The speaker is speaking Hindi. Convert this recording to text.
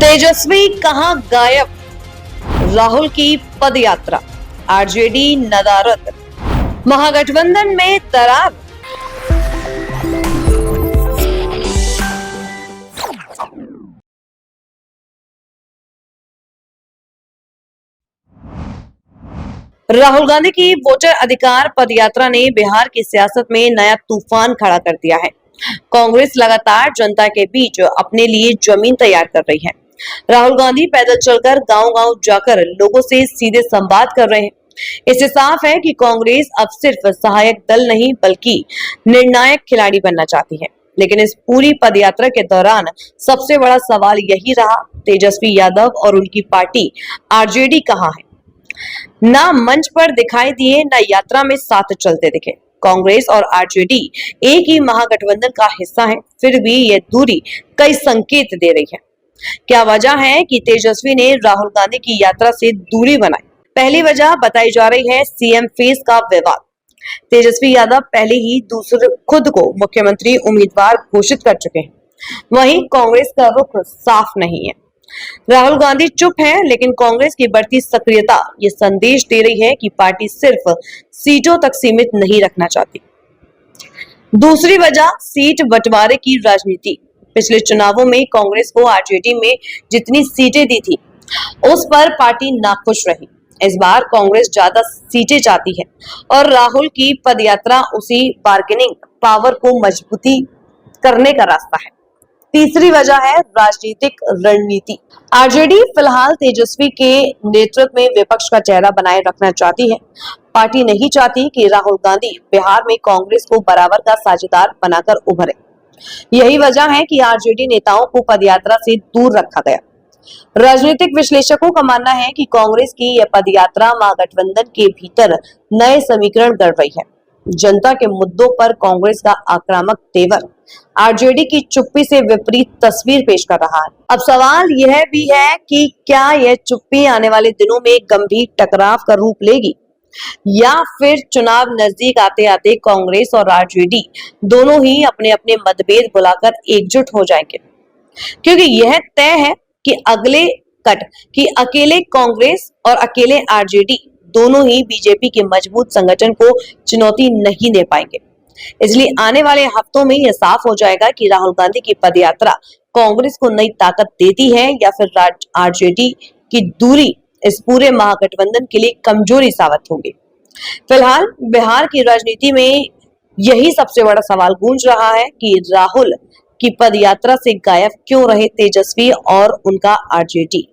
तेजस्वी कहां गायब, राहुल की पदयात्रा, आरजेडी नदारद, महागठबंधन में दरार। राहुल गांधी की वोटर अधिकार पदयात्रा ने बिहार की सियासत में नया तूफान खड़ा कर दिया है। कांग्रेस लगातार जनता के बीच अपने लिए जमीन तैयार कर रही है। राहुल गांधी पैदल चलकर गांव-गांव जाकर लोगों से सीधे संवाद कर रहे हैं। इससे साफ है कि कांग्रेस अब सिर्फ सहायक दल नहीं बल्कि निर्णायक खिलाड़ी बनना चाहती है। लेकिन इस पूरी पदयात्रा के दौरान सबसे बड़ा सवाल यही रहा, तेजस्वी यादव और उनकी पार्टी आरजेडी कहां है। ना मंच पर दिखाई दिए, ना यात्रा में साथ चलते दिखे। कांग्रेस और आरजेडी एक ही महागठबंधन का हिस्सा है, फिर भी ये दूरी कई संकेत दे रही है। क्या वजह है कि तेजस्वी ने राहुल गांधी की यात्रा से दूरी बनाई? पहली वजह बताई जा रही है सीएम फेस का विवाद। तेजस्वी यादव पहले ही खुद को मुख्यमंत्री उम्मीदवार घोषित कर चुके हैं। वहीं कांग्रेस का रुख साफ नहीं है। राहुल गांधी चुप हैं, लेकिन कांग्रेस की बढ़ती सक्रियता ये संदेश दे रही है कि पार्टी सिर्फ सीटों तक सीमित नहीं रखना चाहती। दूसरी वजह सीट बंटवारे की राजनीति। पिछले चुनावों में कांग्रेस को आरजेडी में जितनी सीटें दी थी उस पर पार्टी नाखुश रही। इस बार कांग्रेस ज्यादा सीटें चाहती है और राहुल की पदयात्रा उसी बार्गेनिंग पावर को मजबूती करने का रास्ता है। तीसरी वजह है राजनीतिक रणनीति। आरजेडी फिलहाल तेजस्वी के नेतृत्व में विपक्ष का चेहरा बनाए रखना चाहती है। पार्टी नहीं चाहती कि राहुल गांधी बिहार में कांग्रेस को बराबर का साझेदार बनाकर उभरे। यही वजह है कि आरजेडी नेताओं को पदयात्रा से दूर रखा गया। राजनीतिक विश्लेषकों का मानना है कि कांग्रेस की यह पदयात्रा महागठबंधन के भीतर नए समीकरण कर रही है। जनता के मुद्दों पर कांग्रेस का आक्रामक तेवर आरजेडी की चुप्पी से विपरीत तस्वीर पेश कर रहा है। अब सवाल यह भी है कि क्या यह चुप्पी आने वाले दिनों में गंभीर टकराव का रूप लेगी या फिर चुनाव नजदीक आते आते कांग्रेस और आरजेडी दोनों ही अपने अपने मतभेद बुलाकर एकजुट हो जाएंगे। क्योंकि यह तय है कि अकेले कांग्रेस और अकेले आरजेडी दोनों ही बीजेपी के मजबूत संगठन को चुनौती नहीं दे पाएंगे। इसलिए आने वाले हफ्तों में यह साफ हो जाएगा कि राहुल गांधी की पदयात्रा कांग्रेस को नई ताकत देती है या फिर आरजेडी की दूरी इस पूरे महागठबंधन के लिए कमजोरी साबित होगी। फिलहाल बिहार की राजनीति में यही सबसे बड़ा सवाल गूंज रहा है कि राहुल की पदयात्रा से गायब क्यों रहे तेजस्वी और उनका आरजेडी।